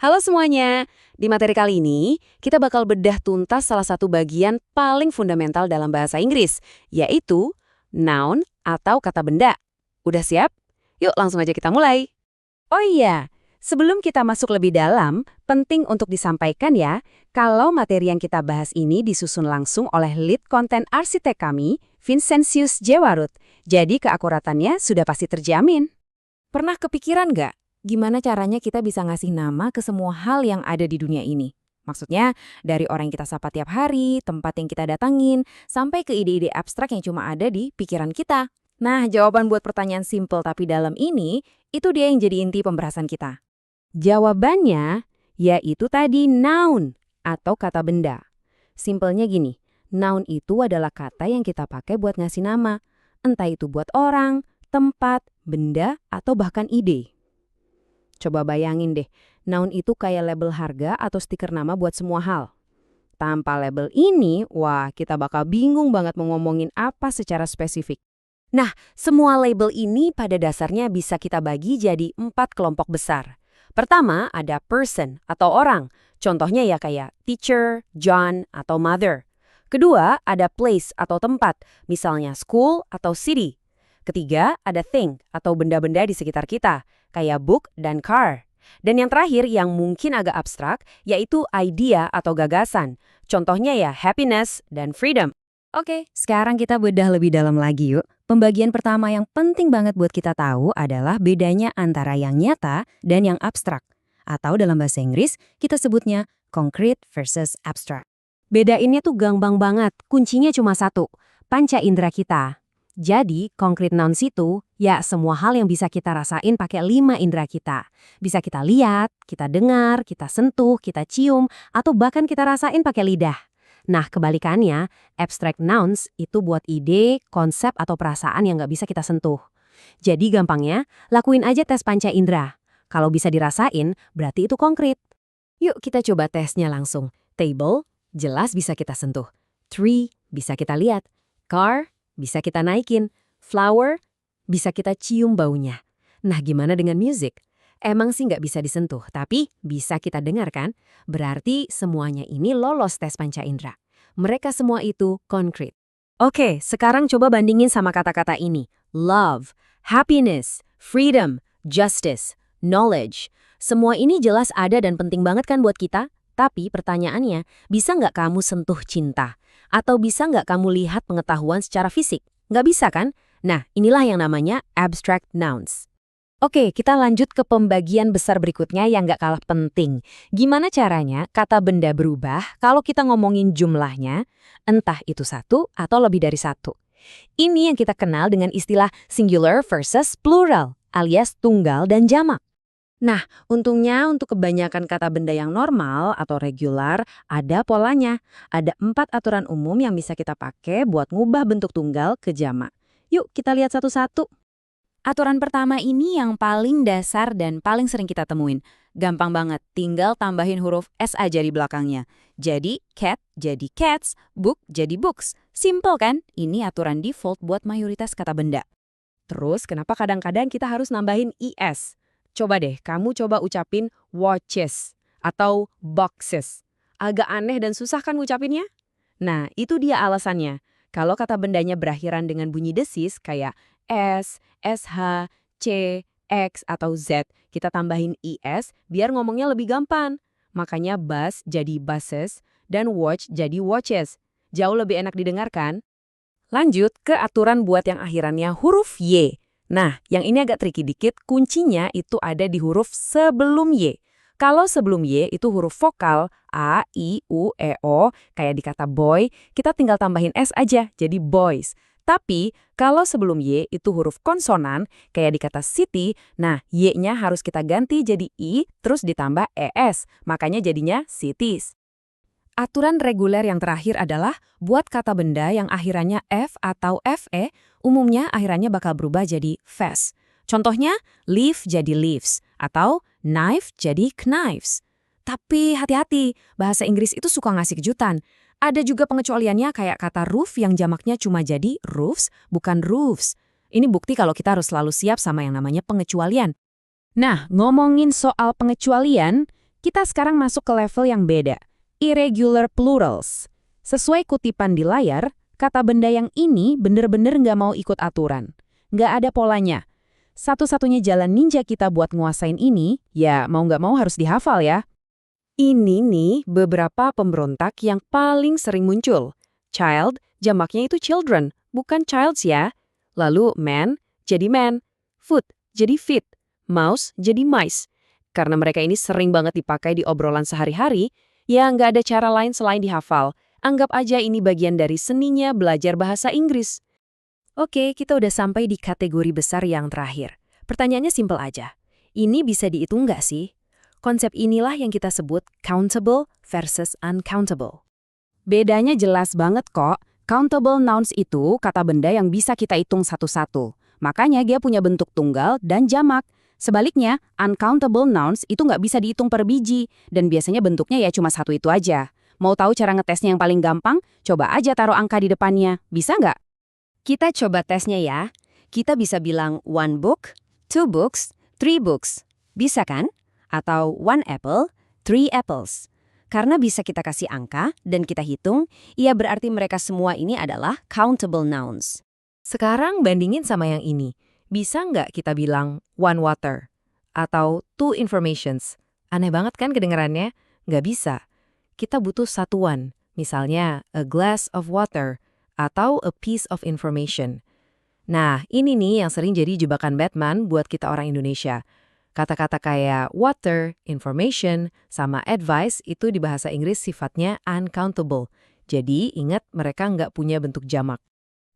Halo semuanya, di materi kali ini kita bakal bedah tuntas salah satu bagian paling fundamental dalam bahasa Inggris, yaitu noun atau kata benda. Udah siap? Yuk langsung aja kita mulai. Oh iya, sebelum kita masuk lebih dalam, penting untuk disampaikan ya, kalau materi yang kita bahas ini disusun langsung oleh lead content arsitek kami, Vincentius Jewarut. Jadi keakuratannya sudah pasti terjamin. Pernah kepikiran nggak? Gimana caranya kita bisa ngasih nama ke semua hal yang ada di dunia ini? Maksudnya, dari orang yang kita sapa tiap hari, tempat yang kita datangin, sampai ke ide-ide abstrak yang cuma ada di pikiran kita. Nah, jawaban buat pertanyaan simple tapi dalam ini, itu dia yang jadi inti pembahasan kita. Jawabannya, yaitu tadi noun, atau kata benda. Simpelnya gini, noun itu adalah kata yang kita pakai buat ngasih nama. Entah itu buat orang, tempat, benda, atau bahkan ide. Coba bayangin deh, noun itu kayak label harga atau stiker nama buat semua hal. Tanpa label ini, wah kita bakal bingung banget mau ngomongin apa secara spesifik. Nah, semua label ini pada dasarnya bisa kita bagi jadi 4 kelompok besar. Pertama, ada person atau orang. Contohnya ya kayak teacher, John, atau mother. Kedua, ada place atau tempat, misalnya school atau city. Ketiga, ada thing atau benda-benda di sekitar kita, kayak book dan car. Dan yang terakhir yang mungkin agak abstrak, yaitu idea atau gagasan. Contohnya ya happiness dan freedom. Oke, sekarang kita bedah lebih dalam lagi yuk. Pembagian pertama yang penting banget buat kita tahu adalah bedanya antara yang nyata dan yang abstrak. Atau dalam bahasa Inggris, kita sebutnya concrete versus abstract. Bedainnya tuh gampang banget, kuncinya cuma satu, panca indera kita. Jadi, concrete nouns itu, ya semua hal yang bisa kita rasain pakai 5 indera kita. Bisa kita lihat, kita dengar, kita sentuh, kita cium, atau bahkan kita rasain pakai lidah. Nah, kebalikannya, abstract nouns itu buat ide, konsep, atau perasaan yang nggak bisa kita sentuh. Jadi gampangnya, lakuin aja tes panca indera. Kalau bisa dirasain, berarti itu konkret. Yuk kita coba tesnya langsung. Table, jelas bisa kita sentuh. Tree, bisa kita lihat. Car, bisa kita naikin. Flower, bisa kita cium baunya. Nah, gimana dengan music? Emang sih nggak bisa disentuh, tapi bisa kita dengar kan? Berarti semuanya ini lolos tes panca indera. Mereka semua itu konkret. Oke, sekarang coba bandingin sama kata-kata ini. Love, happiness, freedom, justice, knowledge. Semua ini jelas ada dan penting banget kan buat kita? Tapi pertanyaannya, bisa nggak kamu sentuh cinta? Atau bisa nggak kamu lihat pengetahuan secara fisik? Nggak bisa kan? Nah, inilah yang namanya abstract nouns. Oke, kita lanjut ke pembagian besar berikutnya yang nggak kalah penting. Gimana caranya kata benda berubah kalau kita ngomongin jumlahnya, entah itu satu atau lebih dari satu. Ini yang kita kenal dengan istilah singular versus plural, alias tunggal dan jamak. Nah, untungnya untuk kebanyakan kata benda yang normal atau regular, ada polanya. Ada 4 aturan umum yang bisa kita pakai buat ngubah bentuk tunggal ke jamak. Yuk kita lihat satu-satu. Aturan pertama ini yang paling dasar dan paling sering kita temuin. Gampang banget, tinggal tambahin huruf S aja di belakangnya. Jadi cat jadi cats, book jadi books. Simple kan? Ini aturan default buat mayoritas kata benda. Terus kenapa kadang-kadang kita harus nambahin IS? Coba deh, kamu coba ucapin watches atau boxes. Agak aneh dan susah kan ngucapinnya? Nah, itu dia alasannya. Kalau kata bendanya berakhiran dengan bunyi desis kayak S, SH, C, X, atau Z, kita tambahin IS biar ngomongnya lebih gampang. Makanya bus jadi buses dan watch jadi watches. Jauh lebih enak didengarkan. Lanjut ke aturan buat yang akhirannya huruf Y. Nah, yang ini agak tricky dikit, kuncinya itu ada di huruf sebelum Y. Kalau sebelum Y itu huruf vokal, A, I, U, E, O, kayak di kata boy, kita tinggal tambahin S aja, jadi boys. Tapi, kalau sebelum Y itu huruf konsonan, kayak di kata city, nah Y-nya harus kita ganti jadi I, terus ditambah ES, makanya jadinya cities. Aturan reguler yang terakhir adalah buat kata benda yang akhirannya F atau FE, umumnya akhirannya bakal berubah jadi fes. Contohnya, leaf jadi leaves, atau knife jadi knives. Tapi hati-hati, bahasa Inggris itu suka ngasih kejutan. Ada juga pengecualiannya kayak kata roof yang jamaknya cuma jadi roofs, bukan roofs. Ini bukti kalau kita harus selalu siap sama yang namanya pengecualian. Nah, ngomongin soal pengecualian, Kita sekarang masuk ke level yang beda. Irregular plurals. Sesuai kutipan di layar, kata benda yang ini bener-bener nggak mau ikut aturan. Nggak ada polanya. Satu-satunya jalan ninja kita buat nguasain ini, ya mau nggak mau harus dihafal ya. Ini nih beberapa pemberontak yang paling sering muncul. Child, jamaknya itu children, bukan childs ya. Lalu man, jadi man. Foot, jadi feet. Mouse, jadi mice. Karena mereka ini sering banget dipakai di obrolan sehari-hari, ya nggak ada cara lain selain dihafal. Anggap aja ini bagian dari seninya belajar bahasa Inggris. Oke, kita udah sampai di kategori besar yang terakhir. Pertanyaannya simpel aja. Ini bisa dihitung nggak sih? Konsep inilah yang kita sebut countable versus uncountable. Bedanya jelas banget kok. Countable nouns itu kata benda yang bisa kita hitung satu-satu. Makanya dia punya bentuk tunggal dan jamak. Sebaliknya, uncountable nouns itu nggak bisa dihitung per biji, dan biasanya bentuknya ya cuma satu itu aja. Mau tahu cara ngetesnya yang paling gampang? Coba aja taruh angka di depannya. Bisa nggak? Kita coba tesnya ya. Kita bisa bilang one book, two books, three books. Bisa kan? Atau one apple, three apples. Karena bisa kita kasih angka dan kita hitung, ya berarti mereka semua ini adalah countable nouns. Sekarang bandingin sama yang ini. Bisa nggak kita bilang one water? Atau two informations? Aneh banget kan kedengarannya? Nggak bisa. Kita butuh satuan. Misalnya a glass of water atau a piece of information. Nah, ini nih yang sering jadi jebakan Batman buat kita orang Indonesia. Kata-kata kayak water, information, sama advice itu di bahasa Inggris sifatnya uncountable. Jadi ingat mereka nggak punya bentuk jamak.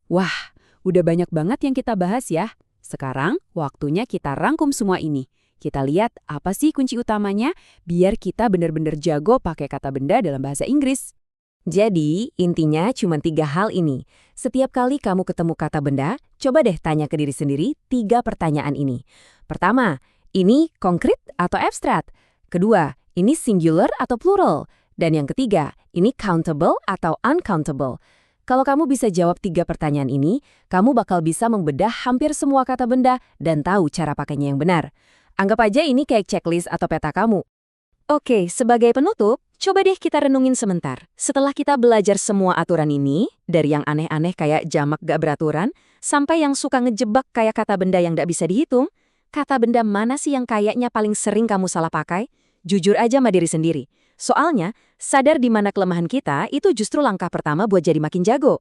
Wah, udah banyak banget yang kita bahas ya. Sekarang waktunya kita rangkum semua ini. Kita lihat apa sih kunci utamanya biar kita benar-benar jago pakai kata benda dalam bahasa Inggris. Jadi, intinya cuma 3 hal ini. Setiap kali kamu ketemu kata benda, coba deh tanya ke diri sendiri 3 pertanyaan ini. Pertama, ini konkret atau abstrak? Kedua, ini singular atau plural? Dan yang ketiga, ini countable atau uncountable? Kalau kamu bisa jawab 3 pertanyaan ini, kamu bakal bisa membedah hampir semua kata benda dan tahu cara pakainya yang benar. Anggap aja ini kayak checklist atau peta kamu. Oke, sebagai penutup, coba deh kita renungin sebentar. Setelah kita belajar semua aturan ini, dari yang aneh-aneh kayak jamak gak beraturan, sampai yang suka ngejebak kayak kata benda yang gak bisa dihitung, kata benda mana sih yang kayaknya paling sering kamu salah pakai? Jujur aja sama diri sendiri. Soalnya, sadar di mana kelemahan kita itu justru langkah pertama buat jadi makin jago.